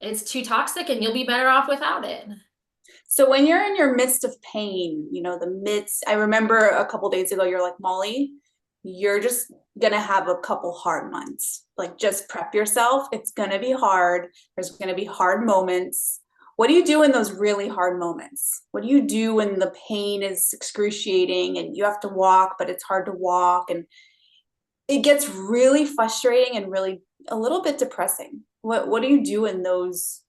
it's too toxic and you'll be better off without it. So when you're in your midst of pain, the midst, I remember a couple days ago, you're like, Molly, you're just gonna have a couple hard months. Like, just prep yourself. It's gonna be hard. There's gonna be hard moments. What do you do in those really hard moments? What do you do when the pain is excruciating and you have to walk, but it's hard to walk and it gets really frustrating and really a little bit depressing? What do you do in those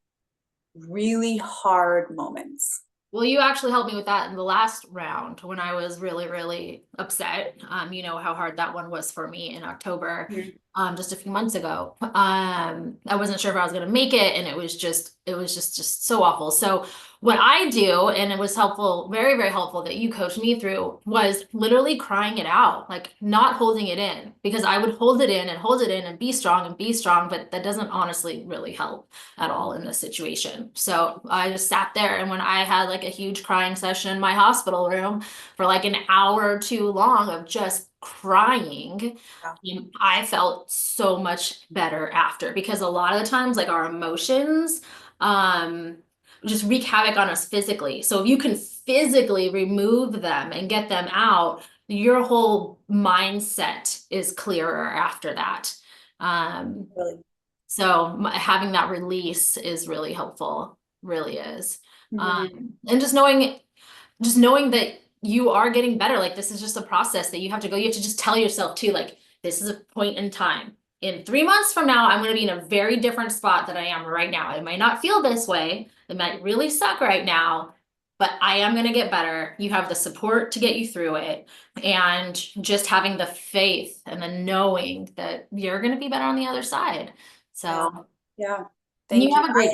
really hard moments? Well, you actually helped me with that in the last round when I was really, really upset. You know how hard that one was for me in October, Mhm. just a few months ago. I wasn't sure if I was gonna make it, and it was just so awful. So what I do, and it was helpful, very, very helpful that you coached me through, was literally crying it out, like not holding it in, because I would hold it in and hold it in and be strong, but that doesn't honestly really help at all in this situation. So I just sat there, and when I had like a huge crying session in my hospital room for like an hour or two long of just crying, Yeah. I felt so much better after, because a lot of the times like our emotions um just wreak havoc on us physically. So if you can physically remove them and get them out, your whole mindset is clearer after that. Um, Really. so having that release is really helpful, really is. Mhm. And just knowing that you are getting better, like this is just a process that you have to go. You have to just tell yourself too, like this is a point in time. In 3 months from now, I'm going to be in a very different spot than I am right now. It might not feel this way. It might really suck right now, but I am going to get better. You have the support to get you through it, and just having the faith and the knowing that you're going to be better on the other side. Yeah. So Yeah. you Thank you. have a great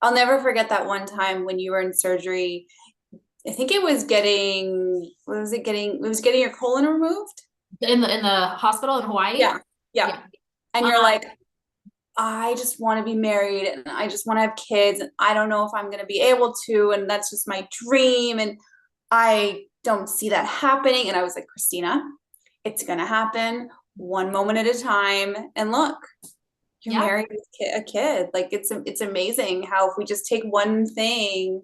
I'll never forget that one time when you were in surgery. I think it was getting, what was it getting? It was getting your colon removed. in the hospital in Hawaii. Yeah. Yeah. Yeah. And Uh, you're like, I just want to be married and I just want to have kids. And I don't know if I'm going to be able to. And that's just my dream. And I don't see that happening. And I was like, Christina, it's going to happen one moment at a time. And look, you're yeah. married with a kid. Like it's amazing how if we just take one thing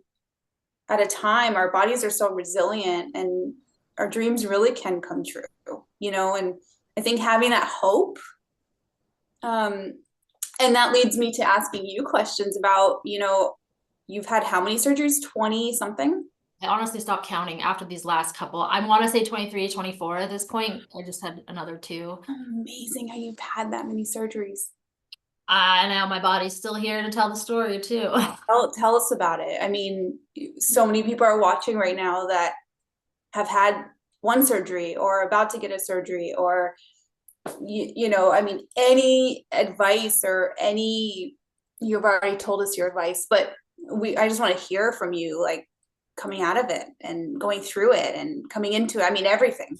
at a time, our bodies are so resilient and our dreams really can come true. And I think having that hope, um, and that leads me to asking you questions about, you've had how many surgeries? 20 something? I honestly stopped counting after these last couple. I want to say 23, 24 at this point. I just had another two. Amazing how you've had that many surgeries. Now my body's still here to tell the story too. Tell us about it. I mean, so many people are watching right now that have had one surgery or about to get a surgery or I mean, any advice or any, you've already told us your advice, but I just want to hear from you, like coming out of it and going through it and coming into it. I mean, everything.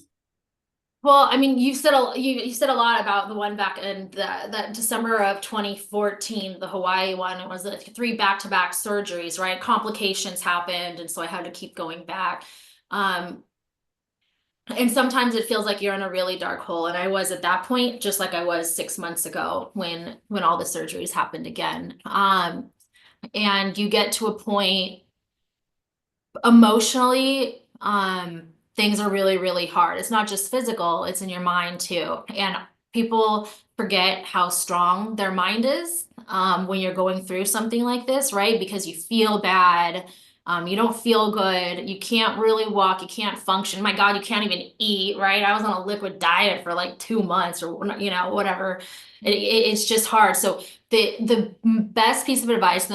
Well, I mean, you said a lot about the one back in that December of 2014, the Hawaii one. It was like three back-to-back surgeries, right? Complications happened, and so I had to keep going back. Um, And sometimes it feels like you're in a really dark hole. And I was at that point, just like I was 6 months ago when all the surgeries happened again. And you get to a point emotionally, things are really, really hard. It's not just physical, it's in your mind too. And people forget how strong their mind is when you're going through something like this, right? Because you feel bad. You don't feel good. You can't really walk. You can't function. My God, you can't even eat, right? I was on a liquid diet for like 2 months or, whatever. It's just hard. So the best piece of advice,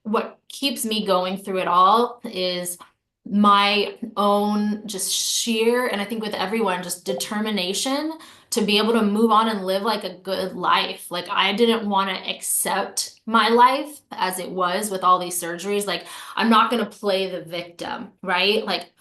what keeps me going through it all is my own just sheer, and I think with everyone, just determination to be able to move on and live like a good life. Like I didn't want to accept my life as it was with all these surgeries. Like I'm not going to play the victim, right? Like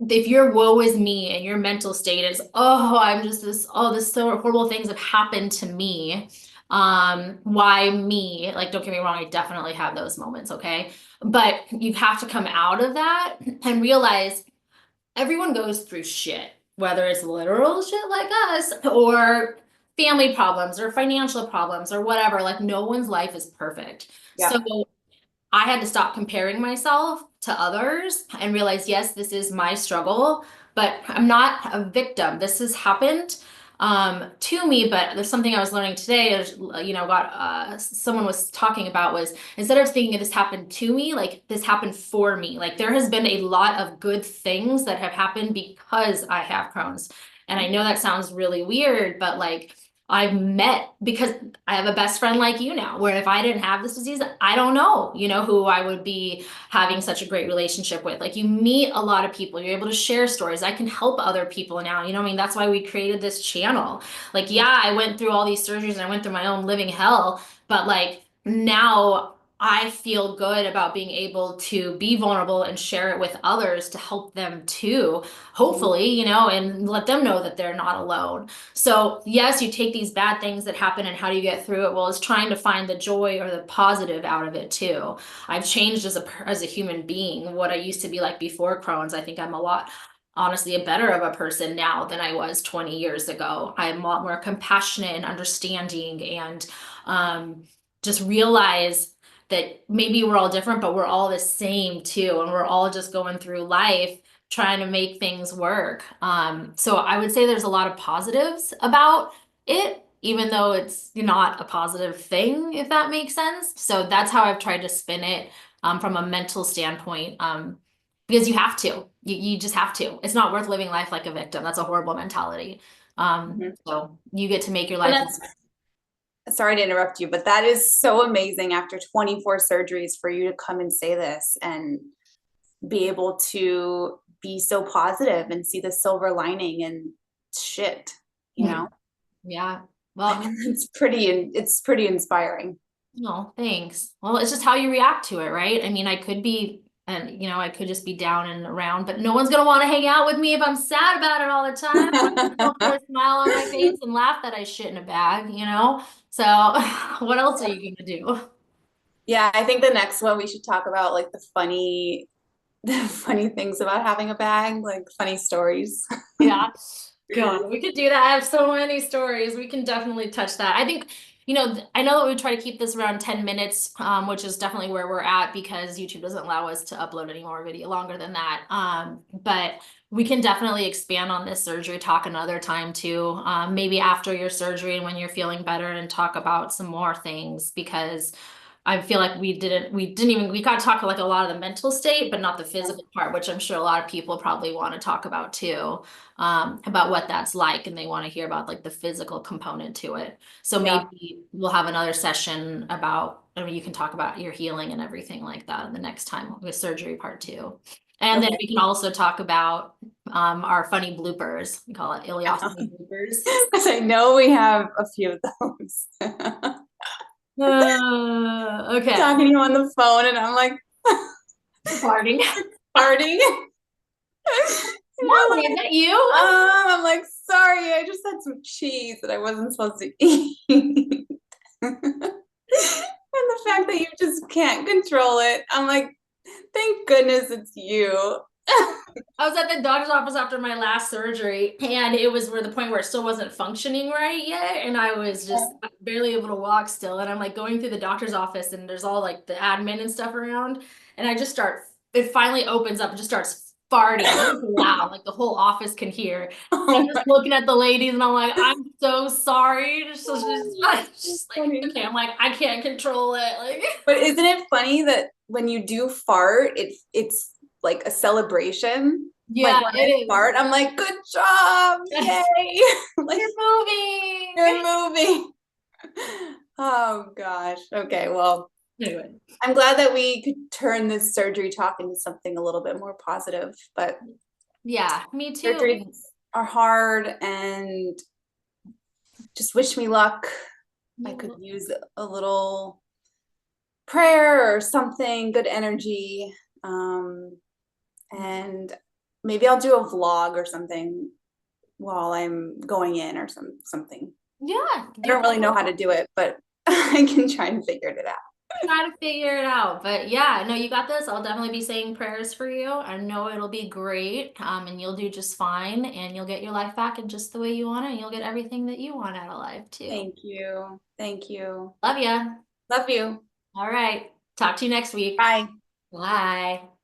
if your woe is me and your mental state is, oh, I'm just this so horrible things have happened to me. Why me? Like, don't get me wrong, I definitely have those moments, okay? But you have to come out of that and realize everyone goes through shit, whether it's literal shit like us or family problems or financial problems or whatever. Like no one's life is perfect. Yeah. So I had to stop comparing myself to others and realize, yes, this is my struggle, but I'm not a victim. This has happened to me, but there's something I was learning today. What someone was talking about was instead of thinking this happened to me, like this happened for me. Like there has been a lot of good things that have happened because I have Crohn's. And I know that sounds really weird, but like I've met because I have a best friend like you now, where if I didn't have this disease, I don't know, who I would be having such a great relationship with. Like you meet a lot of people, you're able to share stories. I can help other people now. I mean, that's why we created this channel. Like, yeah, I went through all these surgeries and I went through my own living hell, but like now I feel good about being able to be vulnerable and share it with others to help them too, Mhm. hopefully, and let them know that they're not alone. So, yes, you take these bad things that happen and how do you get through it? Well, it's trying to find the joy or the positive out of it too. I've changed as a human being. What I used to be like before Crohn's, I think I'm a lot honestly a better of a person now than I was 20 years ago. I'm a lot more compassionate and understanding and just realize that maybe we're all different, but we're all the same too. And we're all just going through life trying to make things work. So I would say there's a lot of positives about it, even though it's not a positive thing, if that makes sense. So that's how I've tried to spin it from a mental standpoint. Because you have to, you just have to. It's not worth living life like a victim. That's a horrible mentality. Mhm. So you get to make your And life. that's, sorry to interrupt you, but that is so amazing after 24 surgeries for you to come and say this and be able to be so positive and see the silver lining and shit, you know? Yeah. I Well, mean, it's pretty inspiring. no, thanks. Well, it's just how you react to it, right? I mean, I could be, and I could just be down and around, but no one's gonna want to hang out with me if I'm sad about it all the time. I want to put a smile on my face and laugh that I shit in a bag. So what else are you gonna do? Yeah, I think the next one we should talk about like the funny things about having a bag, like funny stories. Yeah. God, we could do that. I have so many stories. We can definitely touch that. I think, I know that we try to keep this around 10 minutes, which is definitely where we're at because YouTube doesn't allow us to upload any more video longer than that. But we can definitely expand on this surgery talk another time too. Maybe after your surgery and when you're feeling better and talk about some more things because I feel like we got to talk like a lot of the mental state, but not the physical part, which I'm sure a lot of people probably want to talk about too, about what that's like, and they want to hear about like the physical component to it. So Yeah. maybe we'll have another session about, I mean, you can talk about your healing and everything like that the next time with surgery part two. And then Okay. we can also talk about our funny bloopers. We call it ileostomy bloopers. Because I know we have a few of those. Okay. Talking to you on the phone, and I'm like Farting. farting. And you're Molly, is like, that you? I'm like, sorry, I just had some cheese that I wasn't supposed to eat. And the fact that you just can't control it, I'm like, thank goodness it's you. I was at the doctor's office after my last surgery, and it was where the point where it still wasn't functioning right yet, and I was just barely able to walk still. And I'm like going through the doctor's office, and there's all like the admin and stuff around, and I just start. It finally opens up and just starts farting really loud, like the whole office can hear. And I'm Oh just my looking at the ladies, and I'm like, I'm so sorry. Just like funny. okay, I'm like I can't control it, like. But isn't it funny that when you do fart, it's like a celebration? Like Yeah, when I it is. fart, I'm like, good job, yay! Yes, Like you're moving. you're moving. Oh gosh. Okay, well, Anyway. I'm glad that we could turn this surgery talk into something a little bit more positive. But Yeah, me too. surgeries are hard, and just wish me luck. I could use a little prayer or something, good energy. Um, and maybe I'll do a vlog or something while I'm going in or something. Yeah, I don't really know how to do it, but I can try and figure it out. Try to figure it out. But yeah, no, you got this. I'll definitely be saying prayers for you. I know it'll be great. And you'll do just fine and you'll get your life back in just the way you want it, and you'll get everything that you want out of life too. Thank you. Thank you. Love ya. Love you. All right. Talk to you next week. Bye. Bye.